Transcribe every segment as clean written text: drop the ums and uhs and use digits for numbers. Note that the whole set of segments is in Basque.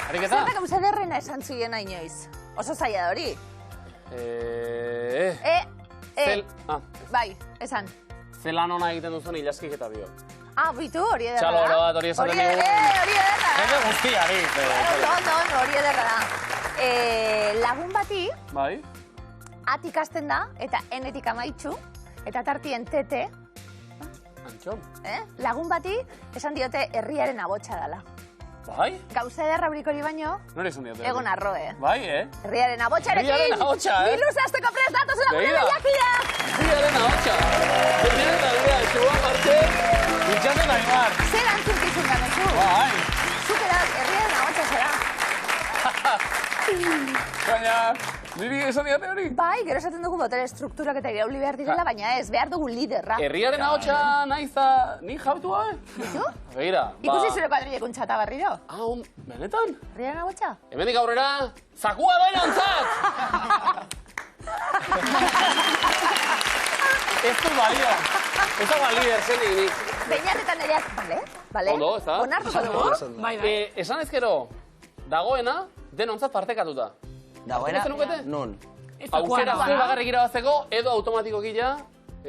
Ariketa? Zer da gauza ederrena esan ziena inoiz? Oso zaila da hori. Bai, esan. Zelan ona egiten duzuen ilaskik eta bio. Bitu, hori ederra da. Txalo oro bat hori esaten dugu. Hori ederra. Jende guztiari. Ondo, hori ederra da. Lagun bati, Bai? atik hasten da, eta enetik amaitxu, eta tartien tete, Antxon. lagun bati, esan diote herriaren abotsa dela. Bai? Gauza ederra hori baino, Nore esan diote? egon arro, Bai, Herriaren abotxarekin! Herriaren ahotsa, Biluz azteko prest datoz gure lehiakideak! Herriaren ahotsa! Herriaren ahotsa! Txuan Martxel, Itxasen Aimar! Zer antzukizun da, mezu? Bai! Zukera, herriaren ahotsa zera. Baina, niri esan diote hori? Bai, gero esaten dugu botere estrukturak eta irauli behar direla, baina ez, behar dugu liderra. Herriaren ahotsa nahiza, ni jabetu gabe? Bitu? Begira, Ikusi zure kuadrilekun txata barriro. Benetan? Herriaren ahotsa? Hemendik aurrera, zakua doinontzat! Ez du balia. Ez da balia erzenik nik. Beinatetan ereak, bale? Ondo, ez da? Onartuko dugu? Bai. Esan ezkero, dagoena, denontzat partekatuta. Dagoena? Nukete? Nun? Aukera zu bakarrik irabazteko, edo automatikoki ja,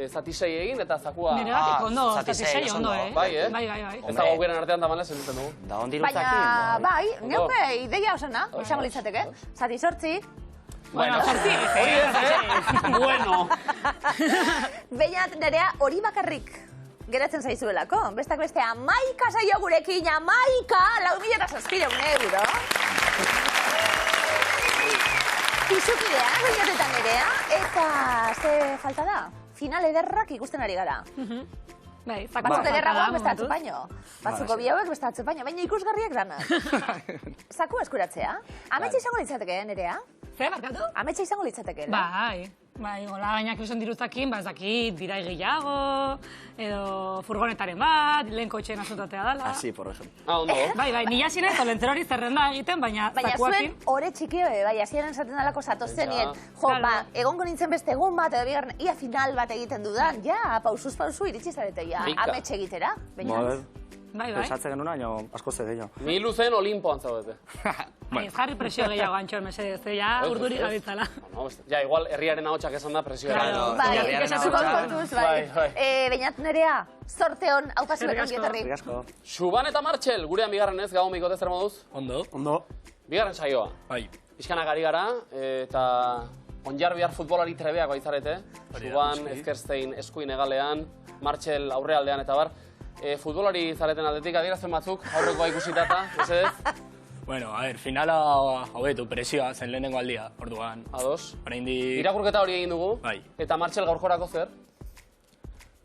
zatisei egin eta zakua... Niregatik ondo, zatisei ondo, Bai, Bai. Ez dago aukeren artean tamanez, entzuten dugu. Da hon dirutzakin? Baina, bai, neuke ideia osana, izango litzateke. Zati sortzi. Bueno, sortzi. Hori ez, Bueno. Beinat nerea hori bakarrik geratzen zaizuelako. Bestak beste 11 saio gurekin, 11, 4.007 euro. Izukidea, beinatetan nerea, eta ze falta da? Final ederrak ikusten ari gara. Bai, Batzuk ederragoak beste atzu baino. Batzuko bi hauek beste atzu baino, baina ikusgarriak danak. Zaku eskuratzea. Ametxe izango litzateke, nerea? Zer, barkatu? Ametxe izango litzateke, Bai, gola gainak ikusten dirutakin, ez dakit, birai gehiago, edo furgonetaren bat, lehen kotxeen azutatea dela. Asi, por ejemplo. Ondo. Bai, nila zinen, tolentzero hori zerrenda egiten, baina Baina zakuakin... zuen ore txiki, bai, hasieran esaten dalako zatozenien, egongo nintzen beste egun bat, edo bigarren, ia final bat egiten dudan, ja, pausuz pausu iritsi zarete, ja, ametxe egitera, baina. Bai. Pensatzen genuen, baina asko ze gehiago. Ni luzen Olimpoan zaudete. Ez jarri presio gehiago antxon, mesedez, ja, urduri gabitzala. Ja, igual, herriaren ahotsak esan da presioa. Bai, esatuko kontuz, bai. Bainat nerea, sorte hon, hau pasu berron gietarri. Xuban eta Martxel, gurean bigarren ez, gau mikote zer moduz? Ondo. Bigarren saioa. Bai. Pixkanak ari gara, eta onjar bihar futbolari trebeak baitzarete. Xuban, Ezkerstein, eskuin egalean, Martxel aurrealdean eta bar. Futbolari zareten aldetik, adierazten batzuk, aurrekoa ikusitata, esedez? Bueno, a ver, finala hobetu presioa zen lehenengo aldia, orduan. Ados. Oraindik... Irakurketa hori egin dugu. Bai. Eta Martxel gaurkorako zer?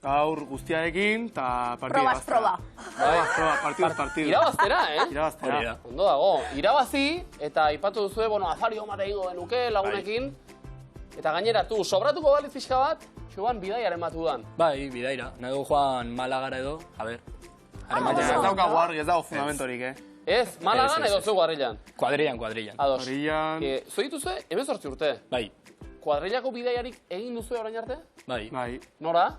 Gaur guztiarekin, eta partidu Probaz, proba. Partidu. Irabaztera, Irabaztera. Ondo dago. Irabazi, eta aipatu duzue, afario mate egingo genuke lagunekin. Eta gainera, sobratuko balitz pixka bat, Xuban bidaiaren bat dudan. Bai, bidaira. Nahi dugu joan Malagara edo, a ver. Ez daukagu argi, ez dago fundamentorik, Ez, Malagan edo zu kuadrilan? Kuadrilan. Ados. Kuadrilan... Zu dituzue, 18 urte? Bai. Kuadrilako bidaiarik egin duzue orain arte? Bai. Nora?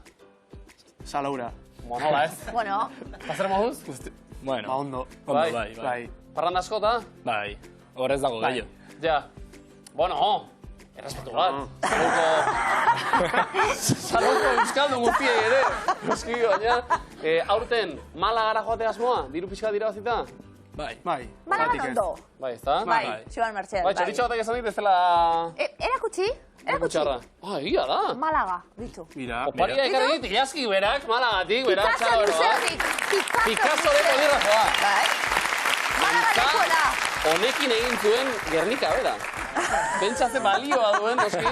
Salaura. Nola ez? Bueno. Pazer moduz? Bueno. Ondo. Bai. Parranda askota? Bai. Horrez dago gehiago. Ja. Bueno, errespetu bat. Saluko euskaldun guztiei ere. Euski, baina. Aurten, Malagara joate asmoa? Diru pixka dira bazita? Bai. Malagan ondo. Bai, ez da? Bai, Xuban Martxel. Bai, txoritxo batek esan dit ez dela... Erakutsi? Erakutxarra. Egia da. Malaga, ditu. Oparia ekarri dit, ilaski berak, Malagatik, berak txaloeroa. Picasso deko dirrazoa. Bai. Malaga lekuela. Honekin egin zuen Gernika, bera. Pentsatze balioa duen, noski.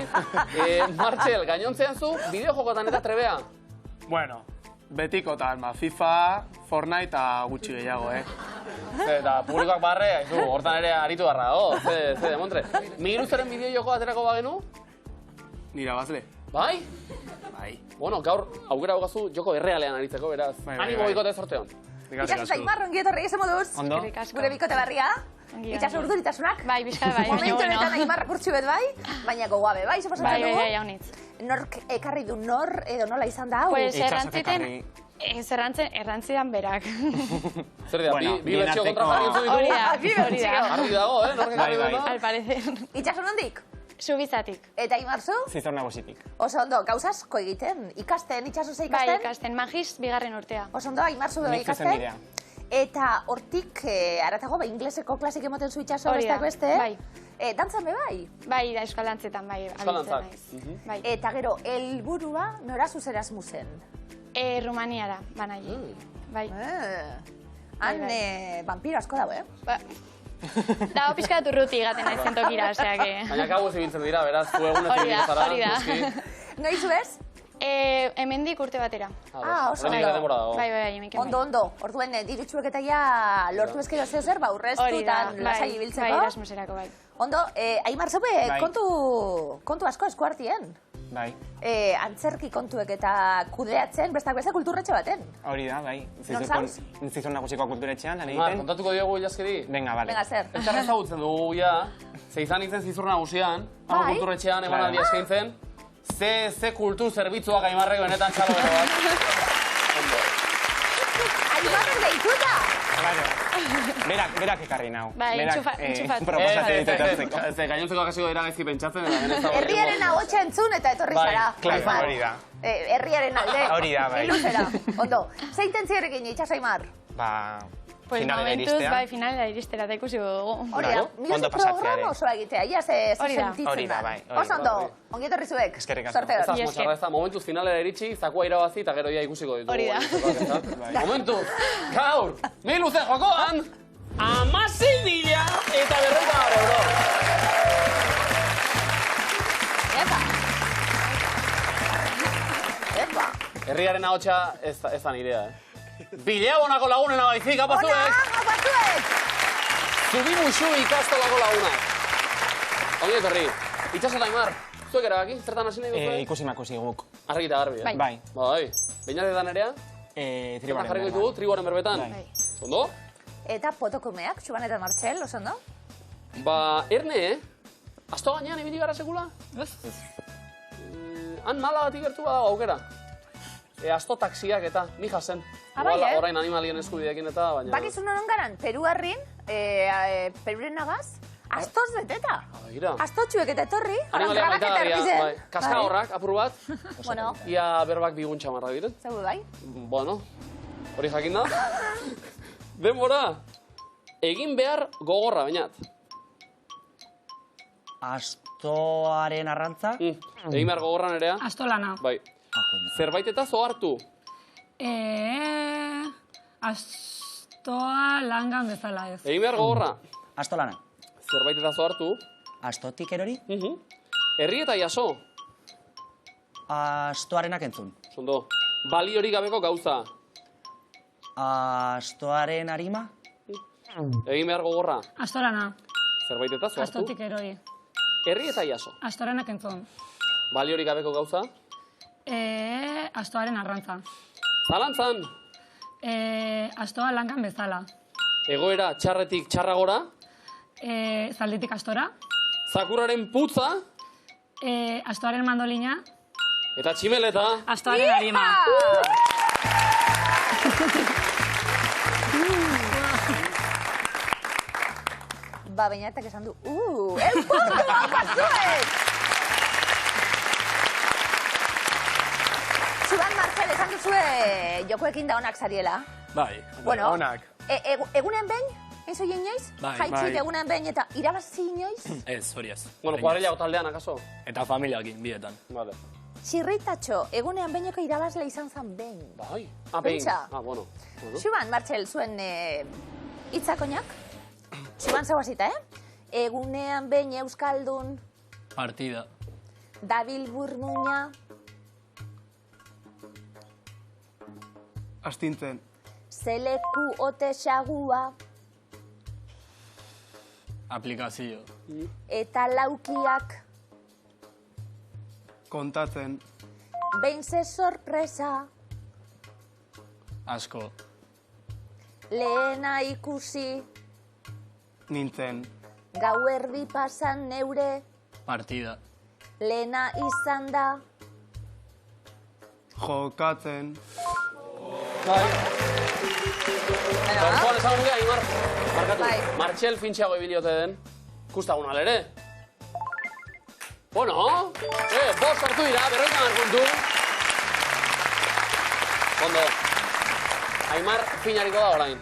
Martxel, gainontzean zu, bideojokotan eta trebea? Bueno, betikotan, FIFA, Fortnite eta gutxi gehiago, Eta publikoak barre, hortan ere aritu barra, ze demontre. Migiruzaren bideojoko aterako bagenu? Nira bazle. Bai? Bai. Bueno, gaur aukera hogazu joko errealean aritzeko, beraz. Animo bikote sorteon. Itxaso Zaimar, ongi etorri esan moduz. Ondo. Gure bikote barria. Itxaso urduritasunak. Bai, bizka bai. Momentu honetan Aimarrak urtsi bet bai, baina gogoabe bai, suposatzen dugu. Bai, jaunitz. Nork ekarri du nor edo nola izan da hau? Pues errantziten Errantzidan berak. Zer dira, bi bertxio kontra jarri entzu ditugu? Hori da. Argi dago, nork ekarri duena? Al parecer. Itxasun handik? Subizatik. Eta Imarzu? Zizor nagusitik. Oso ondo, gauza asko egiten. Ikasten, itxasuze Bai, ikasten? ikasten. Magis, bigarren urtea. Oso ondo, Imarzu bebe Nik zuzen ikasten? bidea. Eta hortik, aratago, ingleseko klasik emoten zu itxaso Hori da, besteak beste? bai. Dantzan be bai? Bai, da euskal dantzetan, bai. Euskal dantzak. Bai. Eta gero, helburua nora zuzeraz muzen? Rumaniara, banai. Bai. Han, vampiro asko dago, Ba, dago pixka dut urruti gaten naizen tokira, osea que... Baina kabuz ibiltzen dira, beraz, zu egunetik biltzara. Hori da. Noiz bez? Hemendik urte batera. Oso Horrenik ondo. denbora dago. Bai, hemendik. Ondo. Orduen, dirutxuek eta ja lortu ezkero zer, Hori da, urreztutan lasai ibiltzeko. bai, Erasmuserako, bai. Ondo, Aimar Zope, Bai. kontu asko eskuartien. Bai, Antzerki kontuek eta kudeatzen, bestak beste kulturretxe baten. hori da, bai. Non zauz? Zizor nagusiko kulturetxean, lan Mar, egiten. kontatuko diogu ilaskeri? Venga, vale. Venga, zer. Elkar ezagutzen dugu ja, ze izan nintzen Zizur Nagusian, hau Bai. kulturretxean Claro. emanaldi eskaintzen, ze kultur zerbitzuak Aimarrek benetan txalo bero bat. Ondo. Aimarren deituta! Claro. Berak ekarri nau. Bai, entxufatu. Proposatzen ditetartzeko. Ze gainontzekoak hasiko dira gaizki pentsatzen, eta benez dago. Herriaren ahotsa entzun eta etorri Bai, zara. Claro, Aimar. hori da. Herriaren alde. Hori da, bai. Iluzera. Ondo, zein tentzioarekin itxaso Aimar? Ba, Pues finalera momentuz, iristea. bai, finalera iristera, eta ikusiko dugu. Hori da, Claro, music ondo pasatzea programa ere. osoa egitea, ia ze Hori da. sentitzen Hori da, bai, hori Oso da, ondo, bai. ongi etorri zuek. Eskerrik asko. Sorte Ez hon. da Mila motxarra ez da, momentuz finalera iritsi, zakua irabazi eta gero ja ikusiko ditugu. Hori da. gainontzekoak, ezta? Momentuz, gaur, mi luze jokoan, 16.000 eta 50 euro. Epa. Epa. Herriaren ahotsa ez da nirea, Bilebonako lagunena baizik, Ona, apazuek! apatuek! Zubimuxu ikastolako lagunak. Ongi etorri. Itxaso eta Aimar, zuek erabaki, zertan hasi nahi duzue? Ikusi guk. Argi eta garbi, Bai. Bai. Bai. Beinatetan erea, Tribaren jarriko berba. ditugu, tribuaren berbetan. Bai. Ondo? Eta potokumeak, Xuban eta Martxel, oso ondo? Ba, erne, asto gainean ibili gara sekula? Han mala bat igertu badago aukera. Asto taksiak eta, ni jasen. Bai, Igual, orain animalien eskubidekin eta, baina... Bakizun honon garan, Peruarrin, Peruren nagaz, astoz beteta. Ira. Astotxuek eta etorri, Animalia grabak eta maitagarria, erbizen. bai. Kaska horrak, apur bat. Bueno, Ia berbak bigun txamarra diren. zeu bai. Bueno, hori jakin da. Denbora, egin behar gogorra, bainat. Astoaren arrantza. Egin behar gogorra nerea. Astolana. Bai. Zerbait eta zohartu. Astoa langan bezala ez. Egin behar gogorra. Astolana. Zerbait eta zohartu. Astotik erori. Herri eta jaso. Astoarenak entzun. Zondo. Baliorik gabeko gauza. Astoaren arima. Egin behar gogorra. Astolana. Zerbait eta zohartu. Astotik erori. Herri eta jaso. Astorenak entzun. Baliorik gabeko gauza. Astoaren arrantza. Zalantzan. Astoa langan bezala. Egoera txarretik txarragora. Zalditik astora. Zakurraren putza. Astoaren mandolina. Eta tximeleta. Astoaren arima. Ba, bainatak esan du, el punto, apatuek! Xuban Martxel, esan duzue jokoekin da onak zariela. Bai, Bueno, onak. Egunen behin, enzo inoiz? Bai. Jaitxit Bai. egunen behin eta irabazi inoiz? Ez, hori ez. Bueno, kuadrilla taldean, akaso? Eta familiakin, bietan. Vale. Txirritatxo, egunean behineko irabazle izan zen behin. Bai. Ah, behin. Pentsa. Ah, bueno. Xuban Martxel, zuen hitzakoinak? Xuban zauazita, Egunean behin euskaldun, Partida. dabil burmuina, Astintzen. zeleku ote xagua, Aplikazio. eta laukiak, Kontatzen. behin ze sorpresa, Asko. lehena ikusi, Nintzen. gauerdi pasan neure, Partida. lehena izan da, Jokatzen. Bai. Joan, esan nuke, Aimar. Markatu. Bai. Martxel fintxeago ibiliote den. Kustagun alere. Bueno, bost hartu dira, 50 puntu. Ondo. Aimar finariko da orain.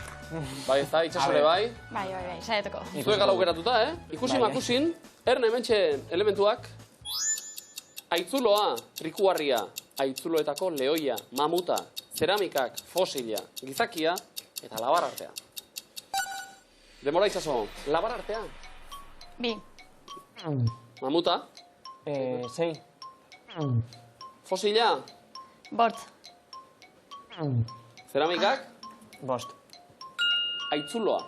Bai, ez da, itxasore bai. Bai, saiatuko. Zuek alaukeratuta, Ikusi makusin, erne hementxe elementuak. Aitzuloa, trikuarria, aitzuloetako lehoia, mamuta, zeramikak, fosila, gizakia eta labar artea. Demora itxaso, labar artea, Bi. mamuta, 6. fosila, Bort. zeramikak, 5. aitzuloa,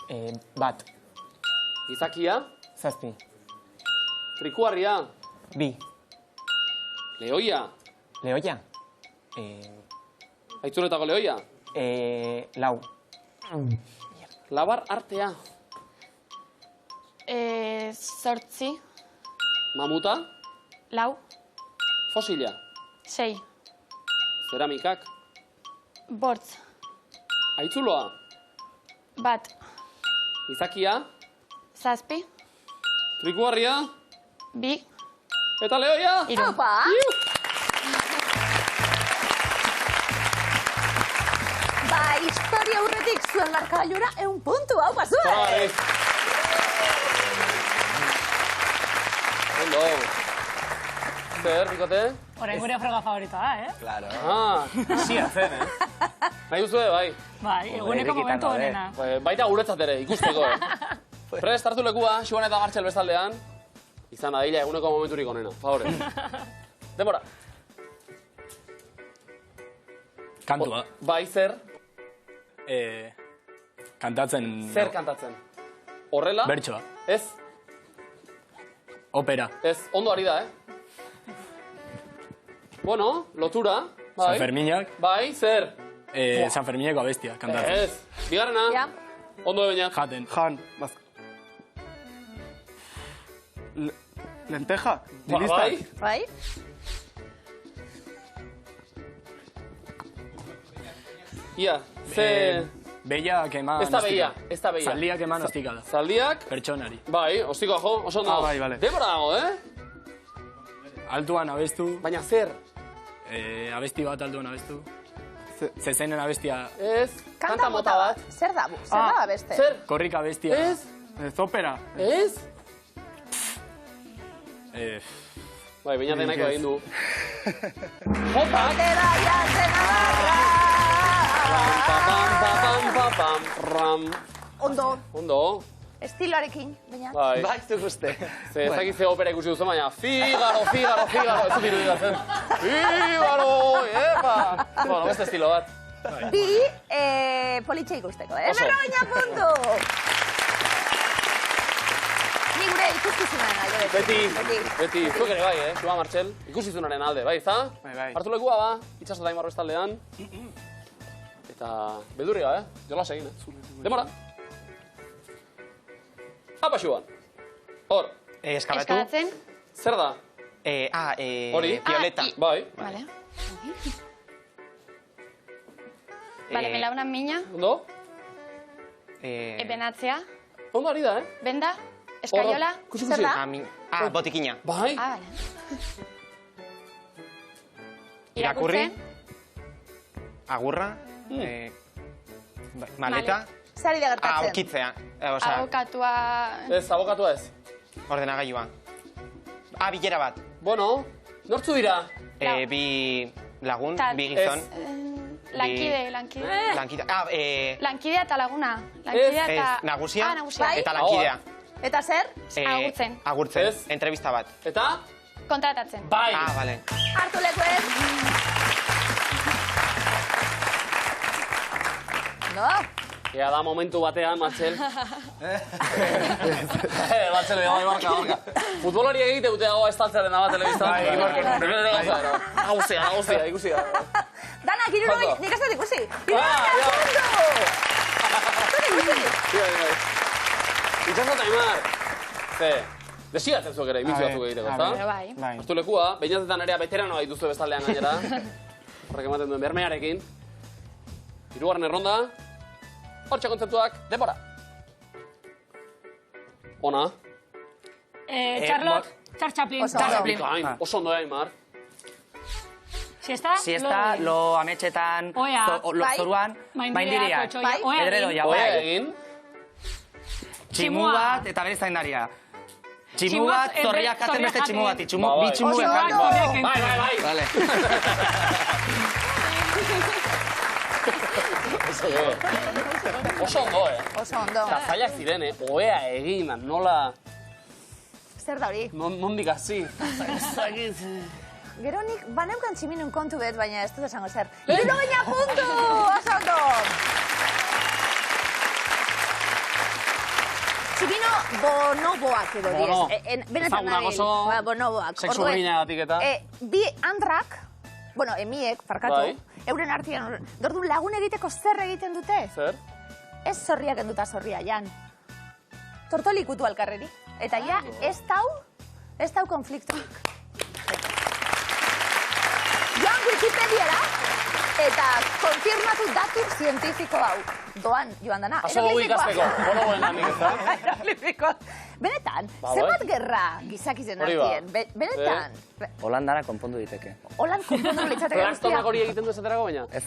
1. gizakia, 7. trikuarria, 2. lehoia, Lehoia. aitzuloetako lehoia, 4. labar artea, Zortzi. mamuta, 4. fosila, 6. zeramikak, Bort. aitzuloa, 1. gizakia, 7. trikuarria, 2. eta lehoia! 3. Opa! Ba, historia aurretik zuen markailura 1 puntu, hau pasua! Zoragarri. Ondo. Zer, Bikote? Orain gure froga favoritoa, Claro. Sí, hazen, Nahi duzue, bai. Bai, eguneko momentu honena. Baita guretzat ere, ikusteko, Prest, hartu lekua, Xuan eta Martxel bestaldean. Izan adila eguneko momenturik onena, favore. Demora. Kantua. Bai, zer? Kantatzen... Zer kantatzen? Horrela? Bertsoa. Ez? Opera. Ez, ondo ari da, Bueno, lotura. Bai. San Ferminak. Bai, zer? San Fermineko abestia kantatzen. Ez. Bigarrena. Ja. Ondo de bainat. Jaten. Jan, bazka. Lenteja, Bai. dilistak. Bai? Ia, ze... Behiak eman... Ez da behia, ez da behia. Zaldiak eman ostika da. Zaldiak, Pertsonari. bai, ostiko ajo, oso ondo. Bai, bale. Demora dago, Altuan abestu, Baina zer? abesti bat altuan abestu. Ze- Zezenen abestia, Ez, kanta mota bat. Zer da, zer da beste? Zer? korrik abestia. Ez? Ez opera. Ez? Eh, Bai, bainat nahiko Ez. egin du. Jota! Batera jatzen abarra! Ram. Ondo, Ondo. estiloarekin, baina. Bai. Bai, zuk uste. Ze ezakit ze opera ikusi duzu, baina Figaro, ez dut irudikatzen. Figaro, epa! Bueno, beste estilo bat. Bi, politxe ikusteko, Oso. Berroina puntu! Ni gure ikuskizunaren alde Beti, zuek ere bai, Xuan Martxel, ikusizunaren alde, bai, ezta? Bai, bai. Hartu lekua, ba, itxaso Aimar bestaldean. Eta, beldurria, jolas egin, Demora. Apa, Xuan. Hor, Eskabatu. Eskalatzen. zer da? Hori? Violeta. Bai, Vale. Vale, belaunan mina, ondo? benatzea, Ondo ari da, benda, eskaiola. Kusi, Zer da? Botikina. Bai, Vale. Irakurri. Agurra. Maleta. Zari da gertatzen. Aurkitzea. Osea, Abokatua... ez, abokatua ez. ordenagailua. Bilera bat. Bueno, nortzu dira? Bi lagun, Tal. bi gizon. Lankide. Lankida. Lankidea eta laguna. Lankidea Ez, eta... nagusia nagusia. Bai. eta lankidea. Eta zer? Agurtzen. Agurtzen. Ez. Entrevista bat. Eta? Kontratatzen. Bai! Vale. Hartu lekuen. No? Ea da momentu batean, Martxel. Martxel, barka. Futbolariak egite dute dagoa estaltzearen da bat telebiztan. Nagusia, ikusi da. Danak, iruroi, Ondo. nik ez dut ikusi. Ja. Iruroi puntu! Itxasot Aimar. Ze, desiatzen zuek ere, imitzu batzuk egiteko, Pero ezta? bai. Bai. Hartu lekua, beinatetan ere veteranoa dituzue bestaldean gainera. Horrek ematen duen bermearekin. Hirugarren erronda. Hortxe kontzeptuak, denbora. Ona. Charlotte, Charles Chaplin. Oso ondo, Aimar. Siesta, lo ametxetan, lo zoruan, maindiriak. Edredoia, Oea egin. Tximu bat eta bere zaindaria. Tximu bat, zorriak jaten beste tximu bati. Bi tximu Bai. Vale. Oso ondo, Oso ondo. Eta zailak ziren, oea egin, nola... Zer da hori? Nondik hasi. Gero nik baneukan tximinun kontu bet, baina ez dut esango zer. 70 puntu! Oso ondo! Tximino bonoboak edo direz. Benetan nabil. Bonoboak. Sexu grinagatik eta. Bi andrak, bueno, emiek, parkatu, euren artian, dordun lagun egiteko zer egiten dute? Zer? Ez zorriak enduta zorria, Jan. Tortoli ikutu alkarreri. Eta ja, ez dau konfliktuak. Joan Wikipediara, eta konfirmatu datu zientifiko hau. Doan, joan dana. Aso dugu ikasteko, bonoboen lanik ez da? Hieroglifikoa. Benetan, zenbat gerra gizakizen artien? Benetan. Holandara konpondu diteke. Holan konpondu litzateke guztia. Reaktonak hori egiten du esaterako baina? Ez.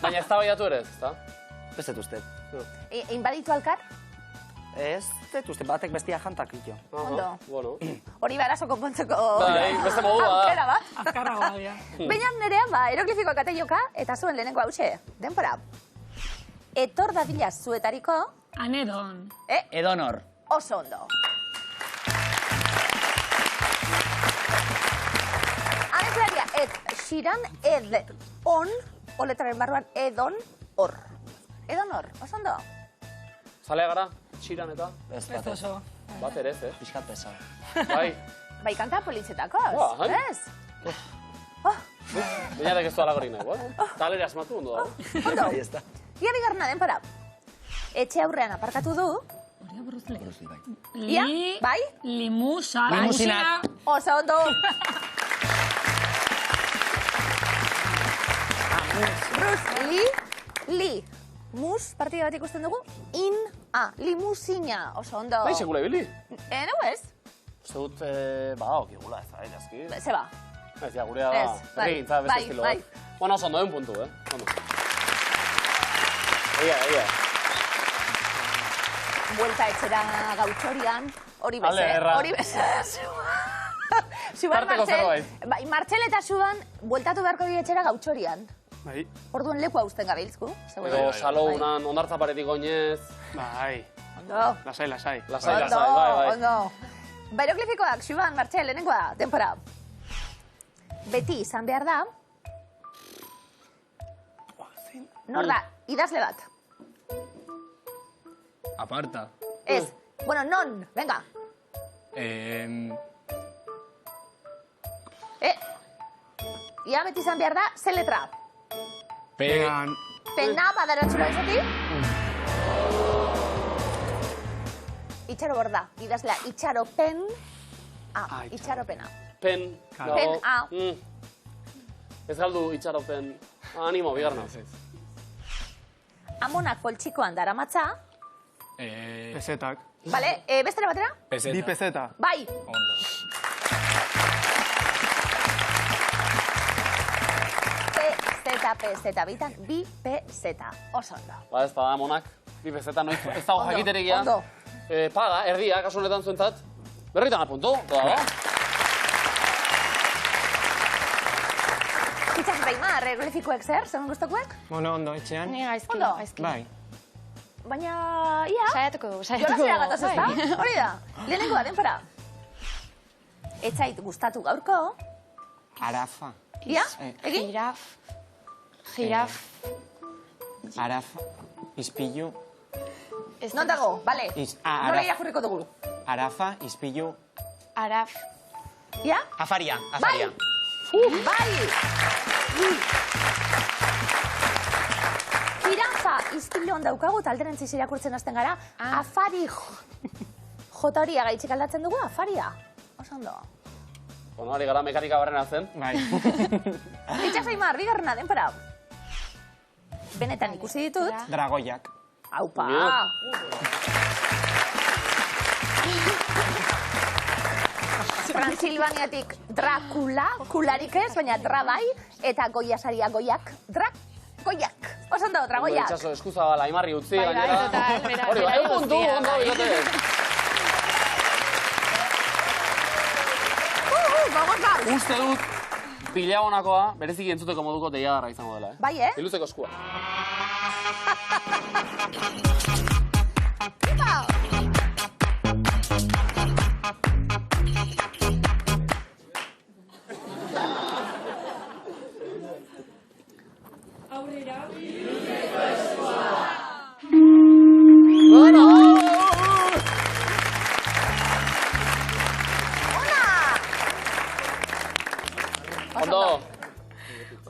Baina ez da baiatu ere, ez da? Ez dut uste. Inbaditu alkar? Ez dut uste, batek bestia jantak ito. Ondo. Bueno. Hori barazo konpontzeko beste modu aukera bat. Azkarragoa dira. Baina nerean, hieroglifikoak ateioka, eta zuen lehenengo hause. Denpora. Etor dadila zuetariko... Anedon. Edonor. Oso ondo. Aneklaria, xiran ed on, oletraren barruan edon hor. Edon hor, oso ondo. Zalea gara, txiran eta? Ez oso. Bat ere ez, Piskat pesa. Bai. Bai, kanta politxetakoz, ez? Bainatek ez du alagorik nahi, talere asmatu ondo da. Ondo. Ia bigarna denpora. Etxe aurrean aparkatu du. Hori buruz lehen. Ia, bai? Limusina. Oso ondo. Bruce Lee. Mus, partida bat ikusten dugu. Limusina. Oso ondo. Bai, segula ibili. Nau ez? Uste dut, okigula ez da, jazki. Zeba. Ez, ja, gurea da. Egintza, beste estilo bat. Bueno, oso ondo, egun puntu, Ondo. Egia. Buelta etxera gautxorian, hori beze. Ale, erra. Hori beze. Tarteko zerbait. Bai, Martxel eta Suban, bueltatu beharko di etxera gautxorian. Bai. Orduan leku hausten gabiltzku. Edo salounan, ondartza paretik oinez. Bai. Ondo. Lasai. Lasai, bai. Ondo. Hieroglifikoak, Suban, Martxel, lehenengoa, denpora. Beti izan behar da. Nor da, idazle bat. Aparta. Ez, bueno, non, venga. Ia beti izan behar da, ze letra. Pena badaratxura izati. Itxaro borda, idazlea, itxaropen. Itxaropena. Pen. Pen, Ez galdu itxaropen. Animo, bigarna. Amonak poltsikoan daramatza. Pesetak. Bale, bestera batera? Bi peseta. Bai. Ondo. Peseta, bitan, bi peseta. Oso ondo. Ba, ez da, amonak. Bi peseta, noiz, ez dago jakiteregia. Ondo. Paga, erdia, kasu honetan zuentzat. Berritan apunto, da. Itxas Baimar, hieroglifikoek zer, zemen guztokuek? Bueno, ondo, etxean. Ni gaizki, Ondo. gaizki. Bai. Baina, ia. Saiatuko dugu. Jola zera gatoz ez da? Hori da. Lehenengoa, denpora. Etzait gustatu gaurko. Arafa. Ia, egin? Giraf. Arafa. Ispilu. Non dago, bale. Nola irakurriko dugu? Arafa, ispilu. Araf. Ia? Afaria. Bai! Jirafa izpiloan daukagu, talderantziz irakurtzen hasten gara. Afari jota hori agaitxik aldatzen dugu, afaria. Oso ondo. Bueno, ari gara mekanika barrena zen. Bai. Itxas Aimar, bigarrena, denpora. benetan ikusi ditut. Dragoiak. Aupa! Transilvaniatik Dracula, kularik ez, baina drabai, eta goiasaria goiak, dragoiak. Osan dago, dragoiak. Itxaso, eskuzabala, Aimarri utzi, Bai, total, Hori, bai, puntu, ondo, bigote. Uste dut, pila honakoa, berezik entzuteko moduko deiagarra izango dela, Bai, Iluzeko eskua. Ondo.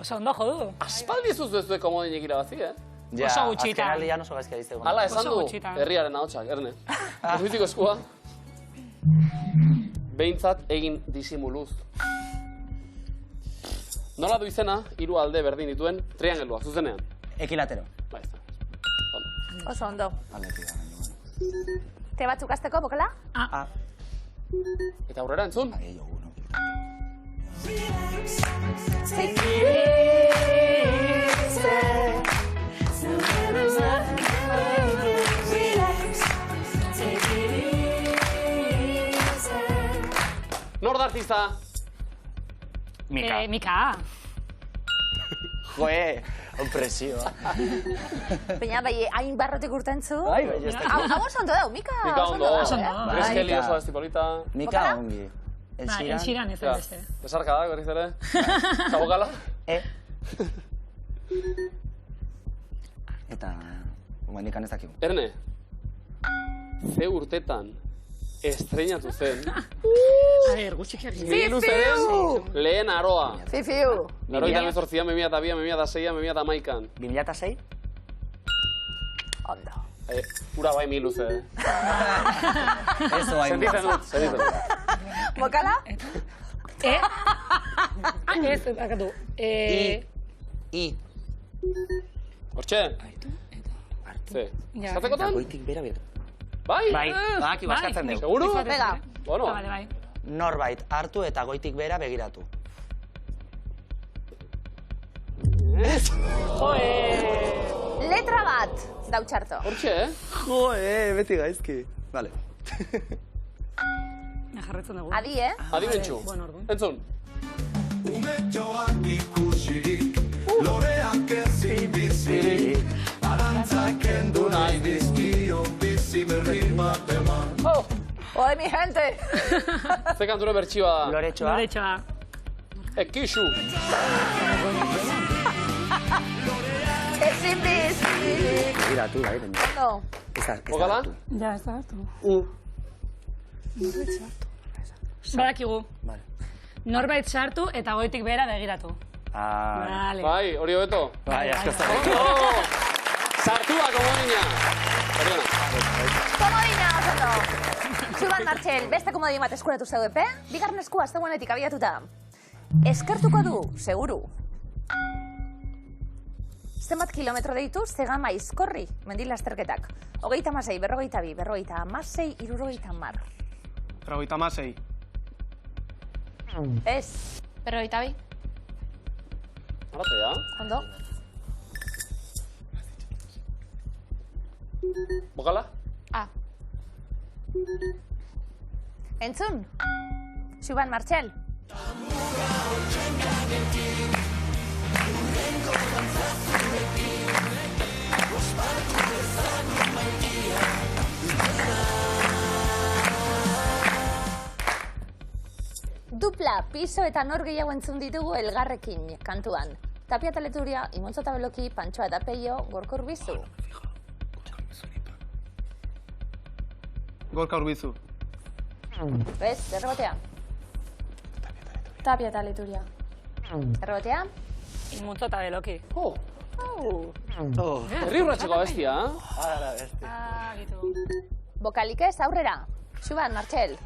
Oso ondo jodu. Aspaldi zuzuek komodinek irabazi, Oso gutxitan. Azken aldian oso gaizki aiztegu. Hala, esan Oso du, gutxitan. herriaren ahotsak, Erne. Erriziko eskua. Behintzat egin disimuluz. Nola du izena, 3 alde berdin dituen triangelua, zuzenean. Ekilatero. Bai, Oso ondo. Te batzuk azteko, bokala? Eta aurrera entzun. Nor da artista? Mika. Mika. Joe, opresioa. Baina, bai, hain barrotik urtentzu. Bai, ez da. Hau oso ondo dau, Mika. Mika ondo. Oso ondo. Greskeli oso estipolita. Mika ongi. Entziran ez da beste. Besarka da, berriz ere. Zabokala. Eta, nikan ez dakigu. Erne, ze urtetan estreinatu zen Gutxikiak. Miluzeren lehen aroa. Fifiu. 98an, 2002an, 2006an, 2011an. 2006? Ondo. Ura bai miluze. Eso, hain. Sentitzen dut. Bokala? Ez, akatu. I. Hortxe? Ze? Zatzekotan? Goitik bera bera. Bai? Bai, baki baskatzen dugu. Seguru? Venga. Bueno. Vale, bai. Norbait hartu eta goitik bera begiratu. Letra bat, dautxarto. Hortxe, Joe, beti gaizki. Vale. Jarretzen dugu. Adi, Adi bentsu. Entzun. Umetxoak ikusirik, loreak ezin bizirik, arantzak endu nahi dizkio bizi berri bat eman. Oi, mi gente. Ze kantura bertsioa da. Loretxoa. Loretxoa. Ekixu. Ezin bizirik. Begiratu, bai. Ondo. Bokala? Ja, ez da hartu. Badakigu. Vale. Norbait sartu eta goitik behera begiratu. Vale. Bai, hori hobeto. Bai, asko zara. Ondo! Sartua, komodina. Perdona. Komodina, oso ondo. Zuban Martxel, beste komodin bat eskuratu zeu epe, bigarren eskua zegoenetik abiatuta. Eskertuko du, seguru. Zenbat kilometro deitu, zegama izkorri, mendilasterketak. 36, 42, 56, 60. 36. Ez. 42. Aratea. Ondo. Bokala? A. Entzun. Zuban Martxel. Dupla, piso eta nor gehiago entzun ditugu elgarrekin kantuan. Tapia Teleturia, Imontzo eta Beloki, Pantxoa eta Peio, Gorka Urbizu. Gorka Urbizu. Bez, errebotea. Tapia eta Leturia. Errebotea. Imontzo eta Beloki. Herri urratxeko abestia, Gitu. Bokalik ez, aurrera. Zuban, Martxel.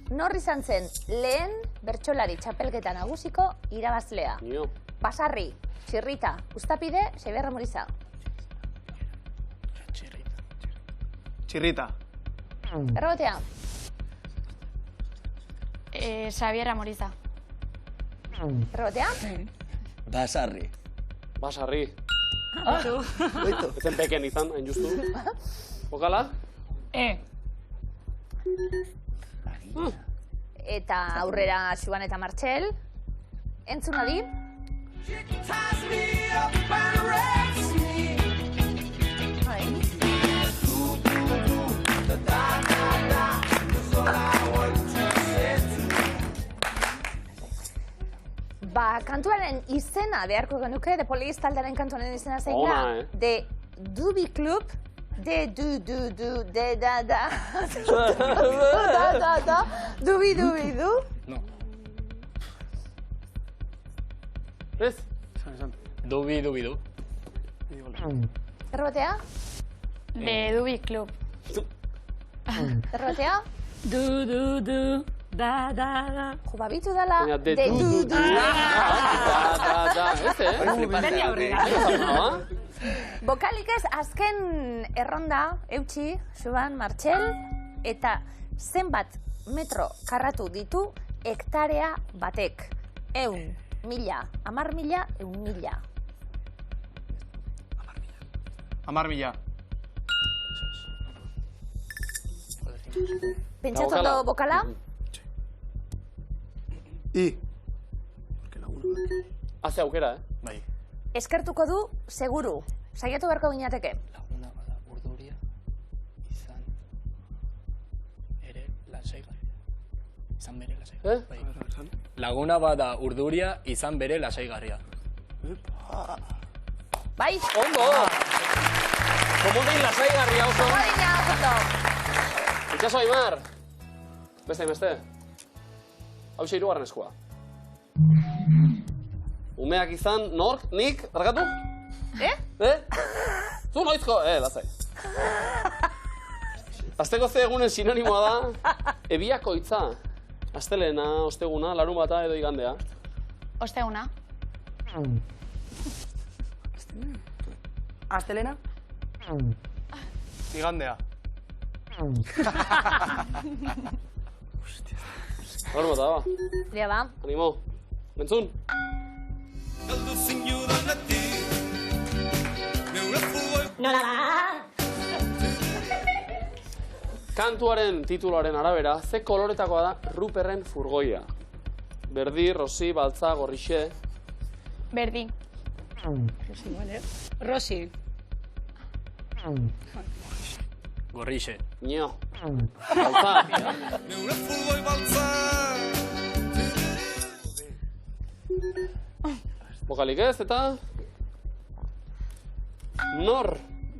Nor izan zen lehen bertsolari txapelketa nagusiko irabazlea. Nio. Basarri, Txirrita, Uztapide, Xabier Moriza. Txirrita. Errobotea. Xabier Amoriza. Errobotea. Basarri. Basarri. Ezen peken izan, hain justu. Bokala? Eta aurrera Xuan eta Martxel. Entzun adi. Ba, kantuaren izena beharko genuke, de Police taldearen kantuaren izena zein da. De Dubi Club, de du, de da, da, dubi, du. No. Ez? Dubi, du. Errobotea? De Dubi Club. Errobotea? Du, da. Jo, babitu dela, de du. Da, ez, Berri aurrera. Bokalik ez, azken erronda, eutxi, Xuan, Martxel, eta zenbat metro karratu ditu hektarea batek. 100, 1000, 10.000, 1.000. 10.000. Pentsatu ondo bokala? Haze aukera, Bai. Eskertuko du, seguru. Saiatu beharko ginateke. Laguna bada urduria izan ere lasaigarria. Izan bere lasaigarria. Bai. Laguna bada urduria izan bere lasaigarria. Bai? Ondo! Komodin lasaigarria oso. Komodina, oso. Itxaso Aimar. Beste. Hau hirugarren eskua. Umeak izan, nork, nik, argatu? Zu noizko? Lasai. Azteko ze egunen sinonimoa da, ebiako hitza. Astelena, osteguna, larun bata edo igandea. Osteguna. Astelena? Igandea. Larun bata, ba. Dia ba. Animo. Mentzun. Nola ba? Kantuaren tituloaren arabera, ze koloretakoa da Ruperren furgoia? Berdi, rosi, baltza, gorrixe. Berdi. Rosi. Gorrixe. Nio. Baltza. Bokalik ez, eta... Nor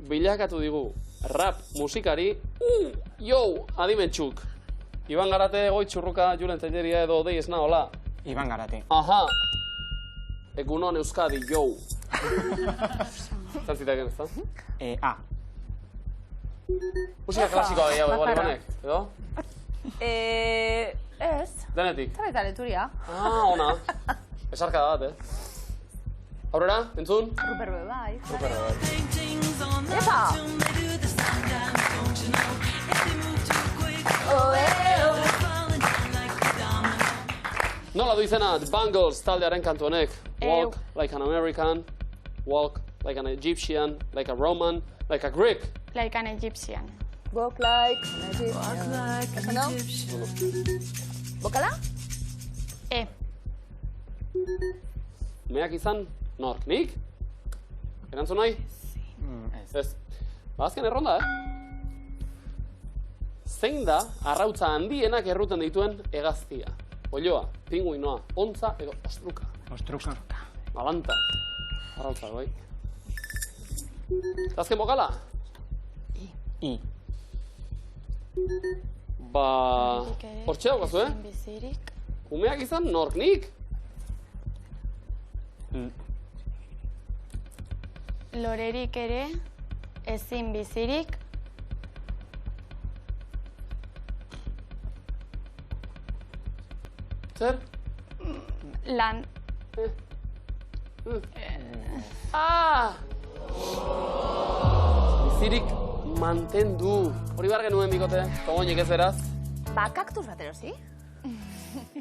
bilakatu digu rap musikari, adimentxuk. Iban Garate, Goi Txurruka, Julen Telleria edo Odei Esna, hola. Iban Garate. Aha. Egunon Euskadi, Zantzitaken, ez da? A. Musika klasikoa gehiago, igual, Ibanek, edo? Ez. Denetik. Eta leturia. Ona. Esarka da bat, Aurrera, entzun? Ruper bai. Ruper bai. Epa! Nola du izena, The Bangles taldearen kantu honek. Walk like an American, walk like an Egyptian, like a Roman, like a Greek. Like an Egyptian. Walk like an Egyptian. ¿Eso no? ¿Bokala? Meak izan, nork, nik? Erantzun nahi? Ez. Azken erronda, Zein da arrautza handienak erruten dituen hegaztia? Oioa, pinguinoa, ontza edo ostruka. Ostruka. Malanta. Arrautza, bai. Azken bokala? I. Ba... Hortxe daukazu, Umeak izan, nork, nik? Lorerik ere, ezin bizirik. Zer? Lan. Bizirik mantendu. Hori behar genuen bikote, togoinik ez beraz. Ba, kaktus bat erosi?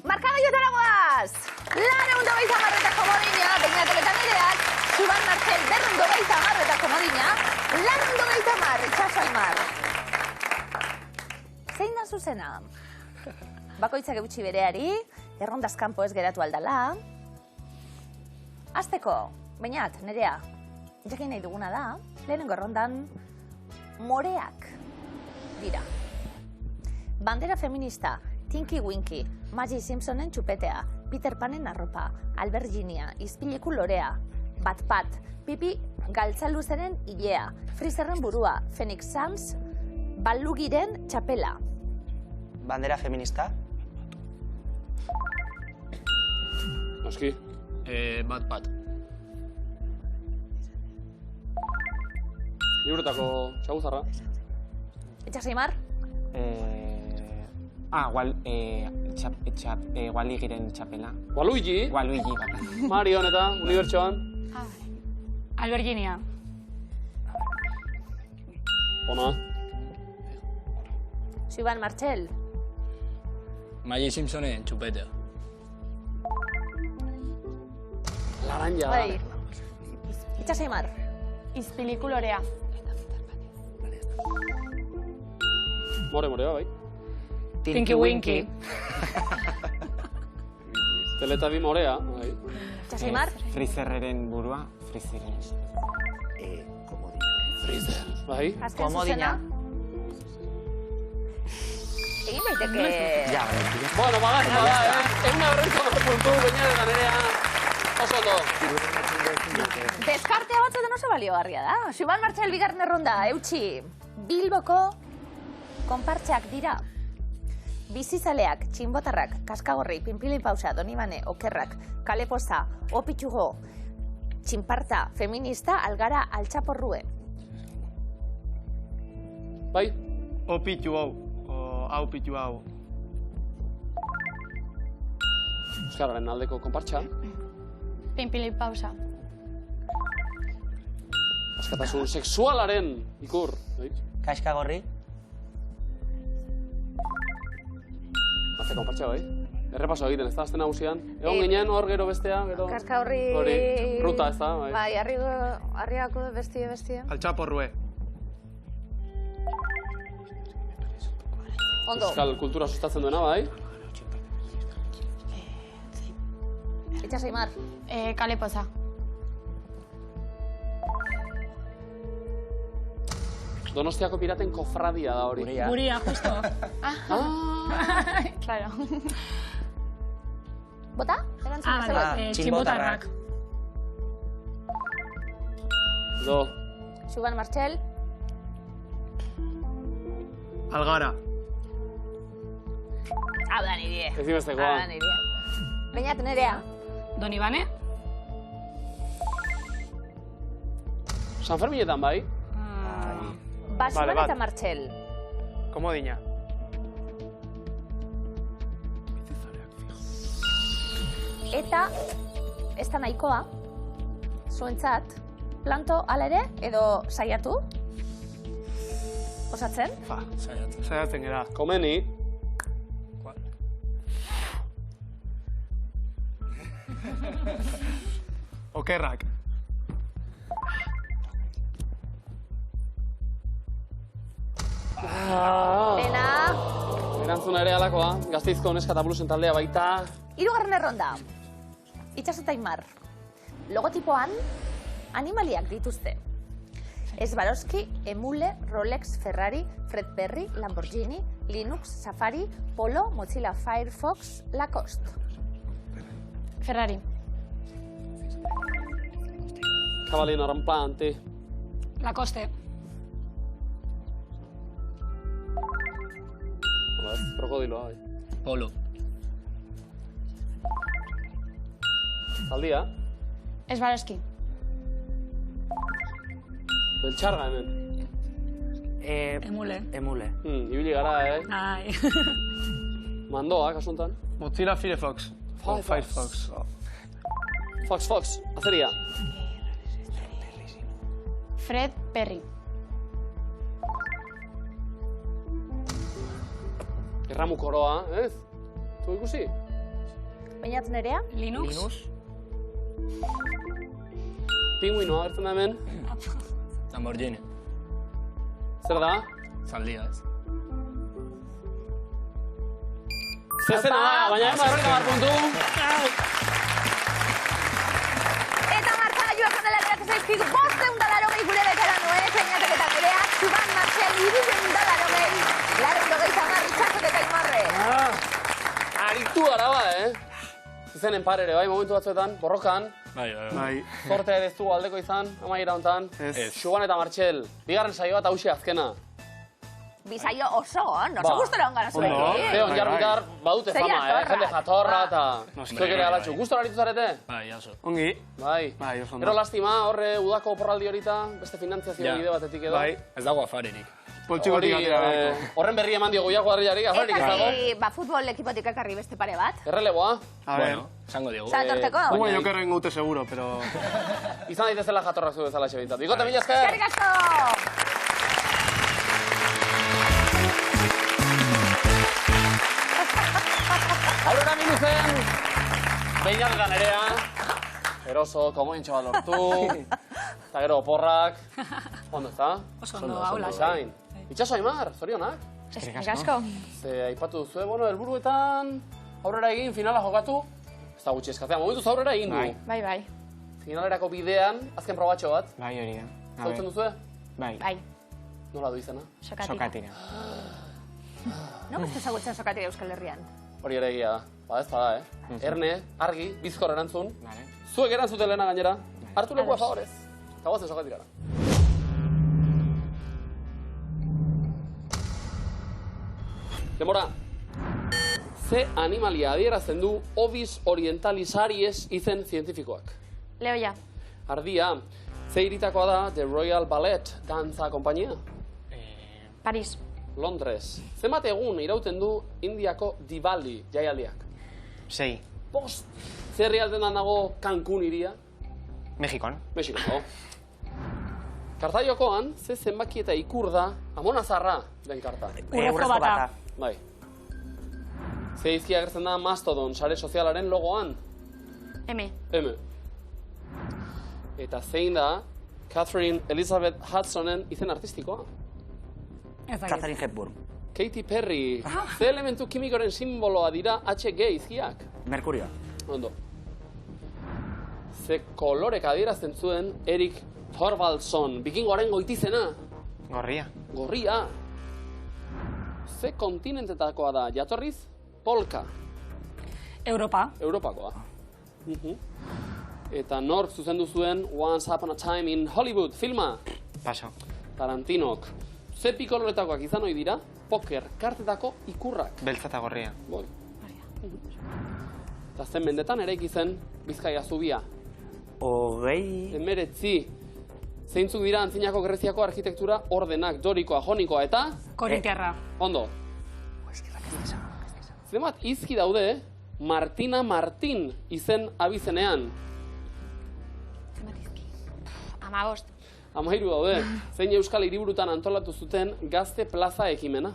Markagaiotara goaz! 250 eta komodina, Beñat eta Nereak, Suban Martxel 250 eta komodina, 250, itxaso Aimar. Zein da zuzena? Bakoitzak eutxi bereari, errondaz kanpo ez geratu aldala. Azteko, Beñat, Nerea, jakin nahi duguna da, lehenengo errondan, moreak dira. Bandera feminista, Tinky Winky, Maggie Simpsonen txupetea, Peter Panen arropa, Alberginia, Izpileku lorea, Bat-Pat, Pipi Galtzaluzeren ilea, Freezerren burua, Phoenix Suns, Balugiren txapela. Bandera feminista? Noski. Bat-Pat. Liburuetako txaguzarra. Etxas Aimar? Waluigiren txapela. Waluigi? Waluigi, baka. Marion eta unibertsoan. Alberginia. Ona. Suban Martxel? Maggie Simpsonen txupetea. Laranja. Bai. Etxas Aimar? Izpiliku lorea. Morea, bai. Tinky Winky. Teletabi morea, bai. Etxas Aimar? Freezerren burua, Freezerren. Freezer. Bai. Azken Komodina. zuzena? Egin daiteke... Ja, Bueno, bagatzen da, Eguna berrentza puntu, Beñat eta Nerea. Oso ondo. Deskartea batzuetan oso baliogarria da. Suban Martxel bigarren erronda, eutxi. Bilboko konpartxak dira. Bizizaleak, txinbotarrak, kaskagorri, pinpilin pausa, donibane, okerrak, kalepoza, opitxugo, txinparta, feminista, algara, altxaporrue. Bai. Opitu hau. Hau pitu hau. Euskararen aldeko konpartxa. Pinpili pausa. Askatasun sexualaren ikur. Bai. Kaskagorri? Azte konpartxa, bai. Errepaso egiten, ez da, azte nagusian. Egon ginen hor gero bestea, gero... Kaskagorri... Hori, ruta, ez da, bai. Bai, harriako bestie. Altxaporrue. Ondo. Euskal kultura sustatzen duena, bai. Etxas Aimar? Kalepoza. Donostiako piraten kofradia da hori. Guria, justo. Claro. Bota? Vale, txinbotarrak. Do. Suban Martxel? Algara. Hau da nirie. Ezimestekoa. Hau da nirie. Beñat, Nerea? Donibane? San Ferminetan, bai. Ba, Suban bat. eta Martxel? Komodina. Eta, ez da nahikoa, zuentzat, planto ala ere, edo saiatu? Osatzen? Saiatzen gara. Komeni. Okerrak. Dena, Erantzuna ere alakoa. Gazteizko neska eta bluesen taldea baita. hirugarren erronda. Itxaso eta Aimar. Logotipoan, animaliak dituzte. Swarovski, Emule, Rolex, Ferrari, Fred Perry, Lamborghini, Linux, Safari, Polo, Mozilla Firefox, Lacoste. Ferrari. Cavallino rampante. Lacoste. Krokodiloa, bai. Polo. Zaldia. Swarovski. Beltxarga hemen. Emule. Emule. Ibili gara, Ai. Mandoa, kasuntan. Mozilla Firefox. Firefox. Fox, azeria. Fred Perry. Erramu koroa, ez? Tu ikusi? Bainatz nerea? Linux. Pinguinoa agertzen da hemen. Lamborghini. Zer da? Zaldia, ez. Zezena da, baina ema erreka puntu. Eta markagailuak ondela geratzen zaizkik 580 gure veteranoek, Einatek eta Nerea, Xuban Martxel 380, Larren Itxasok eta Imarre. Aritu gara ba, Zenen par ere, bai, momentu batzuetan, borrokan. Bai. Zorte ere ez du aldeko izan, amaiera hontan. Xuban eta Martxel, bigarren saio bat hauxe azkena. Bisaio oso oso gustora ongara zuekin. Ze onjar badute fama, jende jatorra eta... Noski. Zuek ere alatxu, gustora aritu zarete? Bai, aso. Ongi. Bai. Bai, oso ondo. Gero lastima, horre udako porraldi horita, beste finantziazio bide batetik edo. Bai. Ez dago afaririk. Poltsikotik atera dago. Horren berri eman diogu jago harriari, afarik ez dago. Eta futbol ekipotik ekarri beste pare bat. Erreleboa, A ver. Bueno, esango diogu. Zatorteko? Gu jokerren gute seguro, pero... izan daitezela jatorrak zu bezala xebintzat. Bikote mila esker! Eskerrik asko! Aurrera minuzen, Beñat eta Nerea, eroso, komointxo bat lortu, eta gero oporrak, ondo ez da? Oso ondo, haula. Zain. Itxaso Aimar, zorionak. Eskerrik asko. Ze aipatu duzue, bueno, helburuetan aurrera egin, finala jokatu, ez da gutxi eskatzea, momentuz aurrera egin du. Bai. Finalerako bidean, azken probatxo bat, Bai, hori da. zautzen duzue? Bai, Bai. Nola du izena? sokatira. No beste ezagutzen sokatira Euskal Herrian. Hori ere egia da. Ba ez bada, Erne, argi, bizkor erantzun. Vale. Zuek erantzuten lehena gainera. Hartu lekua favorez. Eta guazen sokatirara. Demora. Ze animalia adierazten du Ovis orientalis aries izen zientifikoak? Leoia. Ardia. Ze hiritakoa da The Royal Ballet dantza konpainia? Paris. Londres. Zenbat egun irauten du Indiako Diwali jaialdiak? 6. 5. Zer herrialdean dago Cancún hiria? Mexikon. Mexiko dago. Kartaiokoan, ze zenbaki eta ikur da Amonazarra den karta? Urrezko bata. Bai. Ze izkia agertzen da Mastodon sare sozialaren logoan? M. M. Eta zein da Catherine Elizabeth Hudsonen izen artistikoa? Ez dakit. Catherine Hepburn. Katy Perry. Ze elementu kimikoren simboloa dira HG izkiak? Merkurio. Ondo. Ze kolorek adierazten zuen Erik Thorvaldson, bikingoaren goitizena? Gorria. Gorria. Ze kontinentetakoa da jatorriz? Polka. Europa. Europakoa. Eta nork zuzendu zuen Once Upon a Time in Hollywood filma? Paso. Tarantinok. Ze pikoloretakoak izan ohi dira? Poker kartetako ikurrak. Beltza eta gorria. Boi. Eta zen mendetan eraiki zen Bizkaia zubia. 19. Zeintzuk dira antzinako Greziako arkitektura ordenak, dorikoa, jonikoa eta... Korintiarra. Ondo. Zenbat izki daude Martina Martin izen abizenean? 15. 13 daude. Zein euskal hiriburutan antolatu zuten Gazte Plaza ekimena?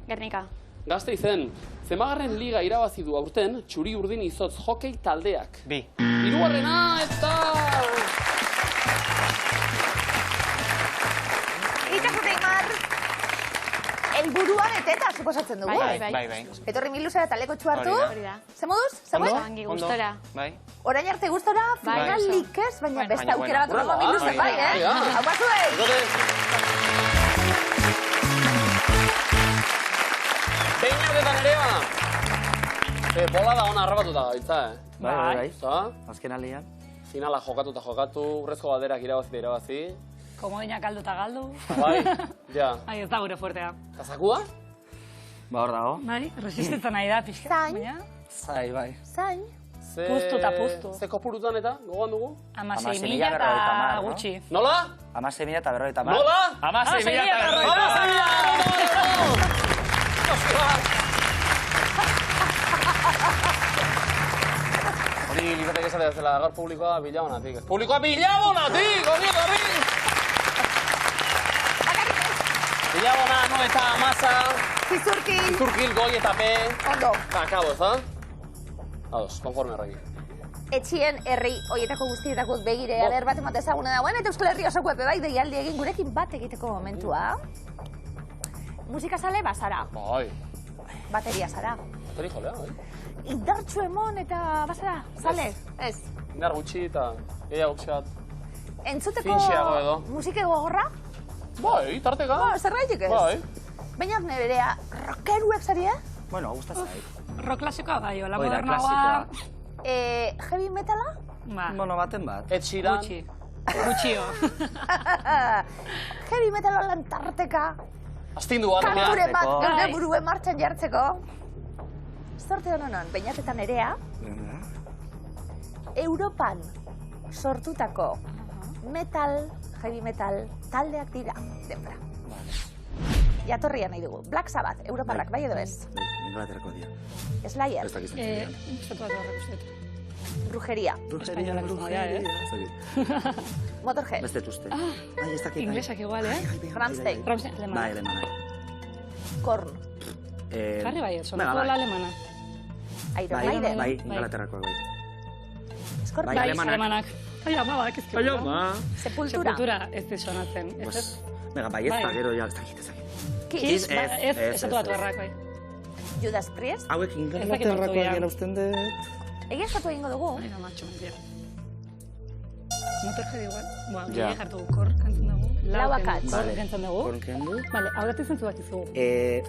Gernika. Gazte izen, zenbagarren liga irabazi du aurten Txuri Urdin Izotz hokei taldeak? 2. 3. eta... Itxasok Aimar, helburua beteta, suposatzen dugu. Bai. Etorri miluzera taleko txuartu. Hori da. Ze moduz? Ze moduz? Ongi gustora. Bai. Orain arte gustora, finalik ez, baina beste baina aukera bat bueno. gongo miluzen bai, Hau batzuek! Beñat eta Nerea! Bola da ona harrapatuta gabiltza, Bai. Eta, Azken alian. finala jokatu, urrezko galderak irabazi. Komodinak galdu eta galdu. Bai, ja. Ai, ez da gure fuertea. Kazakua? Ba hor dago. Bai, resistetzen nahi da pixka. Zain. Baina, Bai. Zain. Puztu eta puztu. Ze kopurutan eta, gogoan dugu? 16.000 eta eta gutxi. Nola? 16.000 eta 50. Nola? 16.000 eta 50. Hori libroteke esate zela, gaur publikoa bilabonatik. Publikoa bilabonatik, ongi etorri! Bilabona, no eta masa. Zizurkil. Zizurkil, goi eta pe. Ondo. Eta, akabo, ez da? Ados, konforme horrekin. Etxien herri hoietako guztietako begire, aber bat emate ezaguna dagoen, eta Euskal Herri osoko epe bai deialdi egin gurekin bat egiteko momentua. Musika sale bazara, Bai, bateria zara. bateri jolea, bai. Indartxu emon eta bazara, sale? Ez. Indar gutxi eta gehiago pixat. Entzuteko Finxeago edo. musike gogorra? Bai, tarteka. Zerbaitik ez? Bai. Baina nerea, rockeruek zari, Bueno, gustatzen zait. Rock klasikoa bai, hola Hoi da, modernoa. Heavy metala? Ba, Bueno, baten bat. Ed Sheeran. gutxi. Gutxio. Heavy metala lan tarteka, Astindu bat, kanture bat jartzeko. geure Bai. buruen martxan jartzeko. Zorte hononon, bainatetan nerea, Europan sortutako metal, heavy metal, taldeak dira, denbora. Jatorria nahi dugu. Black Sabbath, Europarrak, bai edo ez? Inglaterrako dia. Slayer, Ez dakiz. Estatu bat horrek uste. Brujeria, Espainolak izango dira, Motorhead, Beste uste. Ai, ez dakit. Inglesak igual, Rammstein, Rammstein, alemana. Bai, alemana. Korn, Jarri bai, Venga, sonako bai. la alemana. Iron Bai, Maiden, bai, Inglaterrako bai. Scorpions, Bai, Bai, alemanak. alemanak. Ai, ama, bak, ez Ai, ama. Sepultura, Sepultura ez di sonatzen. Ez ez? Pues, venga, bai, ez Bai. da, gero ja, ez dakit, ez dakit. Kiss, Ba, ez, ez, estatu ez, bat horrak, bai. Judas Priest, Hauek nortu Inglaterrakoak dira. dira usten dut. egia eskatu egingo dugu. Ai, matxo, mentia. Motorhead igual. Ba, Ja. gile jartu kor kantzen dugu. Lau kendu, akats. kor kantzen dugu. Konkendu. Vale, aurretik zentzu bat izugu.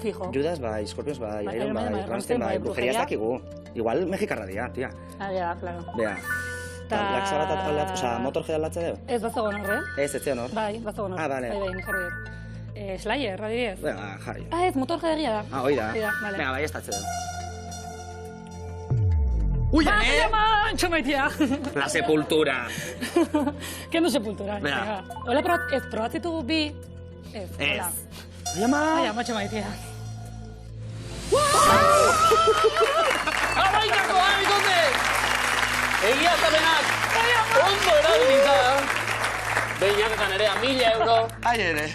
Fijo. Judas bai, Scorpions bai, Bai, Iron Iron Maiden bai, bai, Rammstein bai, bai, brujeria ez brujeria. dakigu. Igual mexikarra dira, tia. Ah, ja, claro. Bea. Black Sabbath aldatze, osea, Motorhead aldatze deu? Ez bazagon horre. Ez, ez zeon hor. Bai, bazagon horre. Ah, bale. Bai, bai, nik jarri dut. Slayer, radibidez. Bea, jarri. Ah, ez, Motorhead egia da. Ah, hoi da. Hoi da, vale. Venga, bai, ez datze deu. Ai, ama, txomaitia. La Sepultura. Kendu Sepultura. Bea. Hola, ez, probatzitugu bi. Ez, hola. Ai, ama. Ai, ama, txomaitia. Amaikako, amikote! Egia zabenak! Ondo erabilita! Behinak eta nerea, 1000 euro. Ai, ere.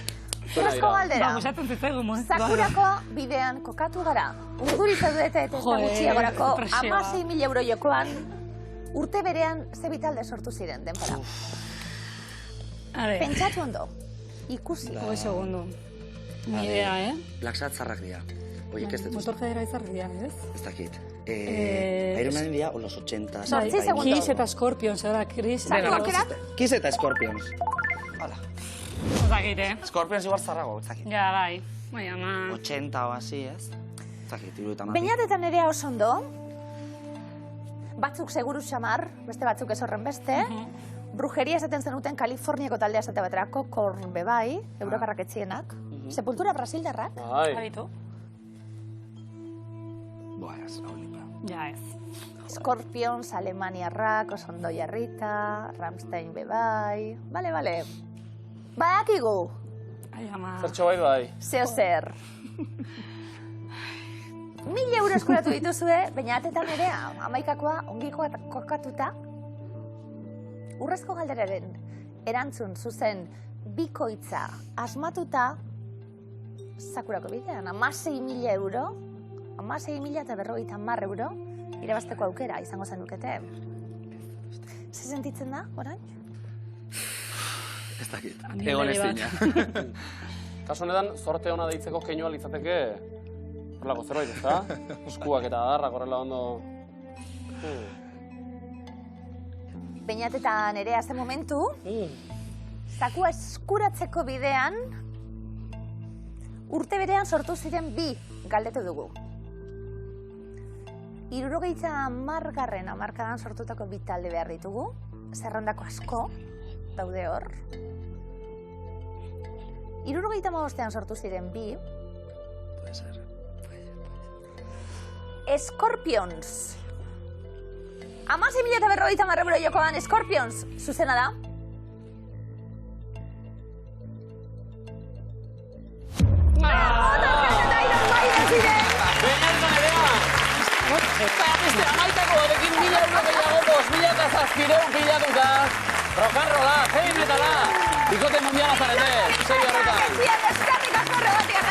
Zurezko galdera. Ba, gustatzen zitzaigu, mo. Sakurako bidean kokatu gara. Urduri zaudete eta ez da Joe, gutxiagorako presioa. 16.000 euro jokoan urte berean ze bitalde sortu ziren denbora. A ver, Pentsatu ondo. Ikusi. hoi segundu. Ni idea, Black Sabbath zarrak dira. Oiek ez dut uste. Motorheadera izarri dira, ez? Ez dakit. Eh, Iron Maiden dira, o los 80. Zortzi segundo. Kiss eta Scorpions, ora, Chris. Saku aukerak? Kiss eta Scorpions. Ez dakit, Scorpions igual zarrago, ez dakit. Ja, bai. Bai, ama. 80 o así, ez? Ez dakit, irueta mati. Beñatetan nerea oso ondo. Batzuk seguru xamar, beste batzuk ez horren beste. Brujeria esaten zenuten Kaliforniako taldea esate baterako, Korn bebai, Europarrak etzienak. Sepultura Brasildarrak. Bai. Baditu? Boa, ez, hau lipa. Ja, ez. Scorpions, Alemaniarrak, oso ondo jarrita, Rammstein bebai. Bale, bale. Badakigu, Ai, ama. Zertxo bai. zeo zer. 1000 euro eskuratu dituzue, beñatetan nerea, amaikakoa ongi kokatuta. Urrezko galderaren erantzun zuzen bikoitza asmatuta Sakurako bidean, 16.000 euro, 16.050 euro, irabazteko aukera izango zenukete. Ze sentitzen da, orain? Ez dakit. Egon ez Kasu honetan, zorte ona deitzeko keinua litzateke horrelako zerbait, ezta? Eskuak eta adarrak horrela ondo... Beñatetan ere azte momentu, zakua eskuratzeko bidean, urte berean sortu ziren bi galdetu dugu. 70. hamarkadan sortutako bi talde behar ditugu, zerrondako asko daude hor. 75. sortu ziren bi, Puede ser. Scorpions. 16.050 euro jokoan Scorpions, zuzena da. Eta Iron Maiden ziren. Beñatetan nerea! Eta beste amaikako erekin 1000 euro gehiago, 5.000 7,000 pilatuta. Rock-and-rolla, heavy metala. Bikote mundiala zarete, 6 horretan. Eskerrik asko rebatia